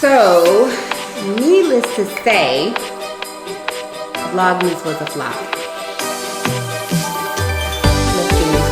So, needless to say, Vlogmas was a flop. Let's get into it.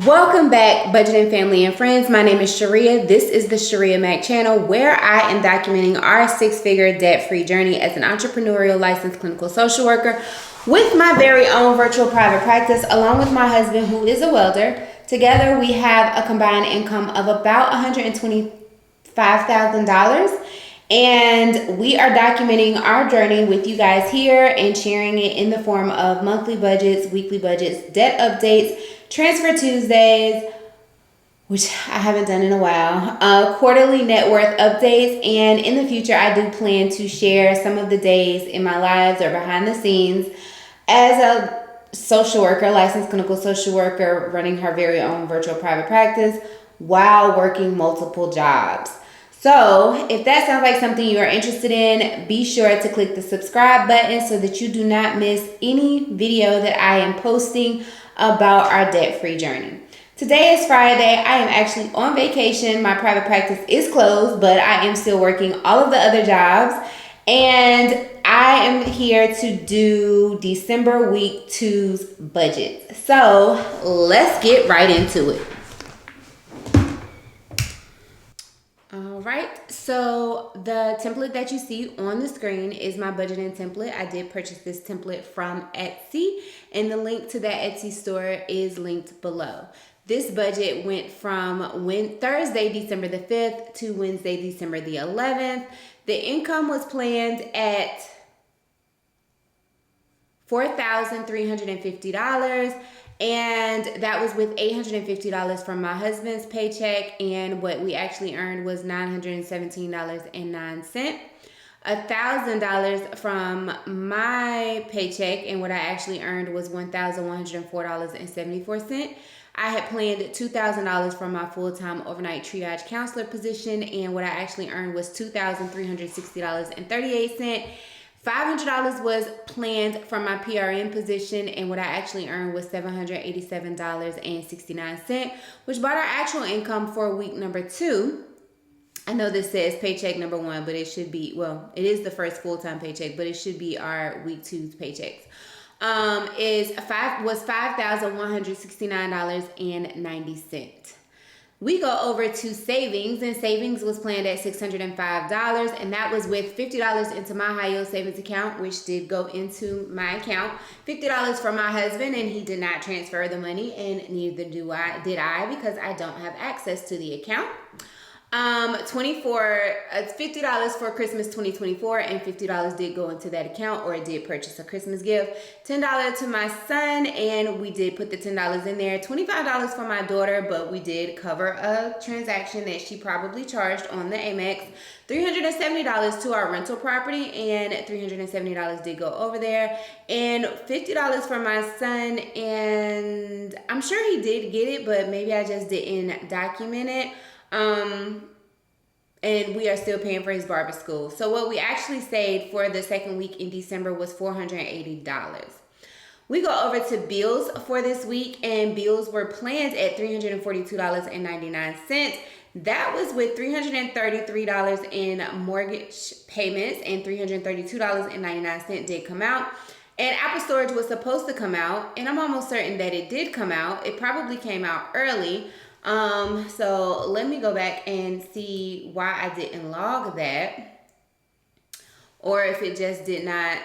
Welcome back, budgeting family and friends. My name is Shirria. This is the Shirria Mac channel, where I am documenting our six-figure debt-free journey as an entrepreneurial licensed clinical social worker with my very own virtual private practice, along with my husband, who is a welder. Together, we have a combined income of about $125,000. And we are documenting our journey with you guys here and sharing it in the form of monthly budgets, weekly budgets, debt updates, Transfer Tuesdays, which I haven't done in a while, quarterly net worth updates, and in the future I do plan to share some of the days in my lives or behind the scenes as a social worker, licensed clinical social worker, running her very own virtual private practice while working multiple jobs. So if that sounds like something you are interested in, be sure to click the subscribe button so that you do not miss any video that I am posting about our debt-free journey. Today is Friday. I am actually on vacation. My private practice is closed, but I am still working all of the other jobs. And I am here to do December week 2's budget. So let's get right into it. All right, so the template that you see on the screen is my budgeting template. I did purchase this template from Etsy, and the link to that Etsy store is linked below. This budget went from Thursday, December the 5th to Wednesday, December the 11th. The income was planned at $4,350. And that was with $850 from my husband's paycheck, and what we actually earned was $917.09. $1,000 from my paycheck, and what I actually earned was $1,104.74. I had planned $2,000 from my full-time overnight triage counselor position, and what I actually earned was $2,360.38. $500 was planned from my PRN position, and what I actually earned was $787.69, which brought our actual income for week number 2. I know this says paycheck number 1, but it should be, well, it is the first full-time paycheck, but it should be our week 2's paychecks. Was $5,169.90. We go over to savings, and savings was planned at $605, and that was with $50 into my high yield savings account, which did go into my account. $50 for my husband, and he did not transfer the money, and neither did I, because I don't have access to the account. $50 for Christmas 2024, and $50 did go into that account, or I did purchase a Christmas gift. $10 to my son, and we did put the $10 in there. $25 for my daughter, but we did cover a transaction that she probably charged on the Amex. $370 to our rental property, and $370 did go over there. And $50 for my son, and I'm sure he did get it, but maybe I just didn't document it. And we are still paying for his barber school. So what we actually saved for the second week in December was $480. We go over to bills for this week, and bills were planned at $342.99. That was with $333 in mortgage payments, and $332.99 did come out. And Apple Storage was supposed to come out, and I'm almost certain that it did come out. It probably came out early. So let me go back and see why I didn't log that, or if it just did not.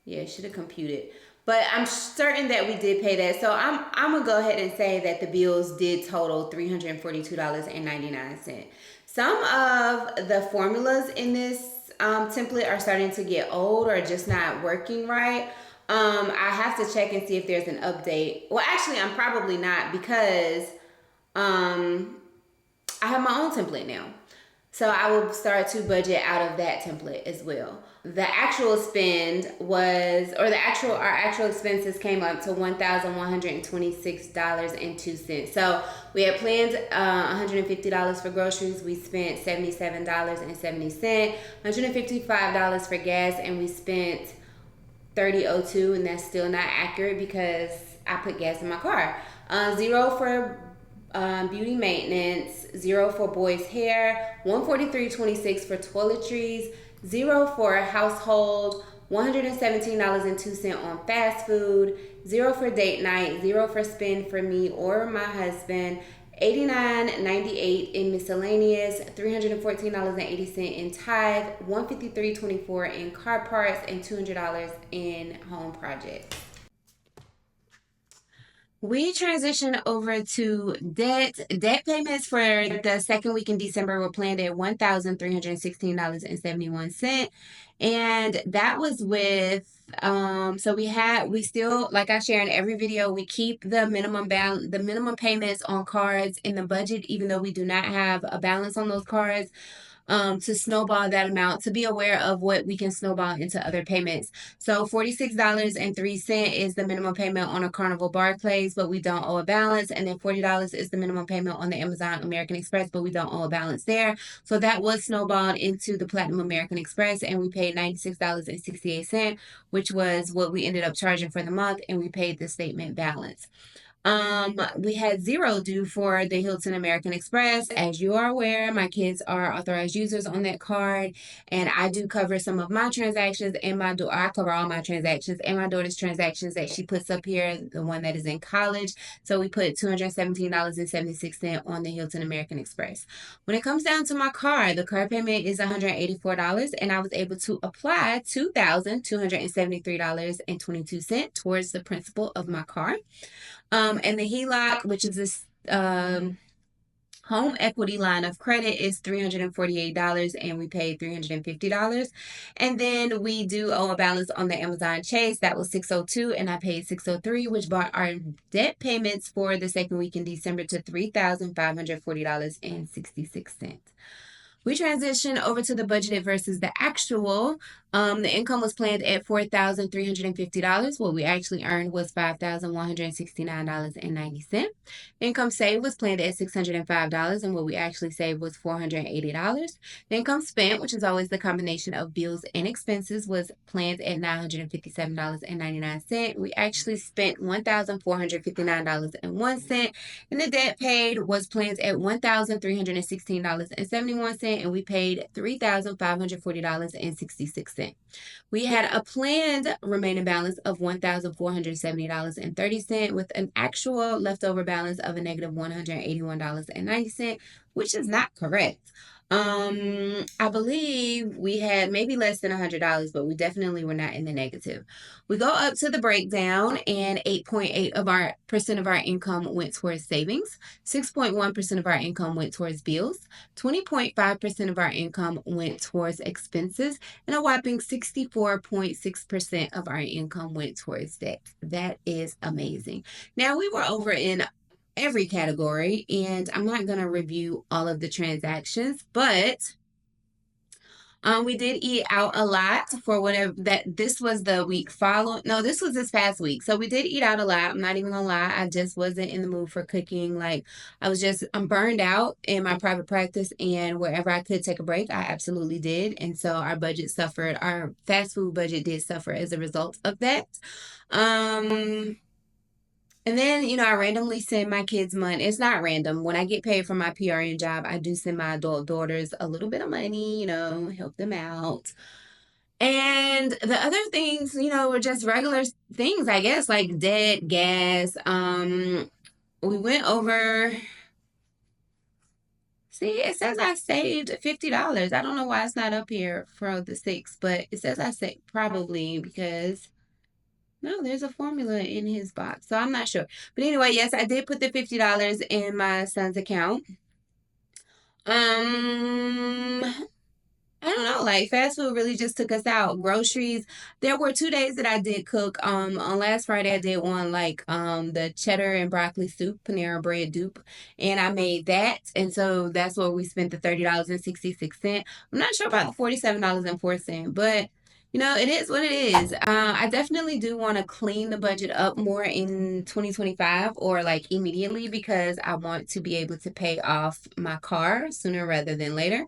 Yeah, it should have computed, but I'm certain that we did pay that. So I'm gonna go ahead and say that the bills did total $342.99. Some of the formulas in this template are starting to get old or just not working right. I have to check and see if there's an update. Well, actually, I'm probably not, because I have my own template now. So I will start to budget out of that template as well. The actual spend was, or our actual expenses came up to $1,126.02. So we had planned $150 for groceries. We spent $77.70. $155 for gas, and we spent 3002, and that's still not accurate because I put gas in my car. Zero for beauty maintenance, zero for boys hair, 143.26 for toiletries, zero for household, $117.02 on fast food, zero for date night, zero for spend for me or my husband, $89.98 in miscellaneous, $314.80 in tithe, $153.24 in car parts, and $200 in home projects. We transitioned over to debt. Debt payments for the second week in December were planned at $1,316.71. And that was with so we still, like I share in every video, we keep the minimum payments on cards in the budget, even though we do not have a balance on those cards. To snowball that amount, to be aware of what we can snowball into other payments. So $46.03 is the minimum payment on a Carnival Barclays, but we don't owe a balance. And then $40 is the minimum payment on the Amazon American Express, but we don't owe a balance there. So that was snowballed into the Platinum American Express, and we paid $96.68, which was what we ended up charging for the month, and we paid the statement balance. We had zero due for the Hilton American Express. As you are aware, my kids are authorized users on that card, and I do cover some of my transactions, and I cover all my transactions and my daughter's transactions that she puts up here, the one that is in college. So we put $217.76 on the Hilton American Express. When it comes down to my car, the car payment is $184, and I was able to apply $2,273.22 towards the principal of my car. And the HELOC, which is this home equity line of credit, is $348, and we paid $350. And then we do owe a balance on the Amazon Chase. That was $602, and I paid $603, which brought our debt payments for the second week in December to $3,540.66. We transitioned over to the budgeted versus the actual. The income was planned at $4,350. What we actually earned was $5,169.90. Income saved was planned at $605, and what we actually saved was $480. The income spent, which is always the combination of bills and expenses, was planned at $957.99. We actually spent $1,459.01, and the debt paid was planned at $1,316.71, and we paid $3,540.66. We had a planned remaining balance of $1,470.30 with an actual leftover balance of a negative $181.90, which is not correct. I believe we had maybe less than $100, but we definitely were not in the negative. We go up to the breakdown, and 8.8% of our income went towards savings, 6.1% of our income went towards bills, 20.5% of our income went towards expenses, and a whopping 64.6% of our income went towards debt. That is amazing. Now, we were over in every category, and I'm not going to review all of the transactions, but we did eat out a lot for whatever that this was the week following. No, this was this past week. So we did eat out a lot. I'm not even gonna lie. I just wasn't in the mood for cooking. Like I'm burned out in my private practice, and wherever I could take a break, I absolutely did. And so our budget suffered. Our fast food budget did suffer as a result of that. And then, I randomly send my kids money. It's not random. When I get paid for my PRN job, I do send my adult daughters a little bit of money, help them out. And the other things, were just regular things, I guess, like debt, gas. We went over. See, it says I saved $50. I don't know why it's not up here for the 6, but it says I saved probably because no, there's a formula in his box, so I'm not sure. But anyway, yes, I did put the $50 in my son's account. Um, I don't know, like fast food really just took us out. Groceries. There were 2 days that I did cook. On last Friday I did one like the cheddar and broccoli soup, Panera bread dupe, and I made that, and so that's where we spent the $30.66. I'm not sure about the $47.04, but it is what it is. I definitely do want to clean the budget up more in 2025 or like immediately because I want to be able to pay off my car sooner rather than later.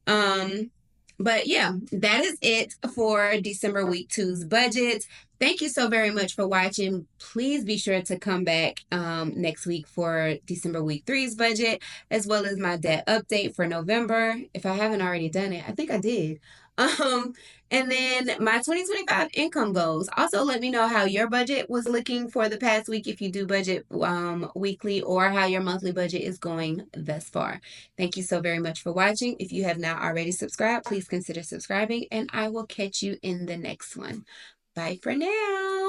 Um, but yeah, that is it for December week two's budget. Thank you so very much for watching. Please be sure to come back next week for December week three's budget, as well as my debt update for November. If I haven't already done it, I think I did. Um, and then my 2025 income goals. Also, let me know how your budget was looking for the past week if you do budget weekly, or how your monthly budget is going thus far. Thank you so very much for watching. If you have not already subscribed, please consider subscribing, and I will catch you in the next one. Bye for now.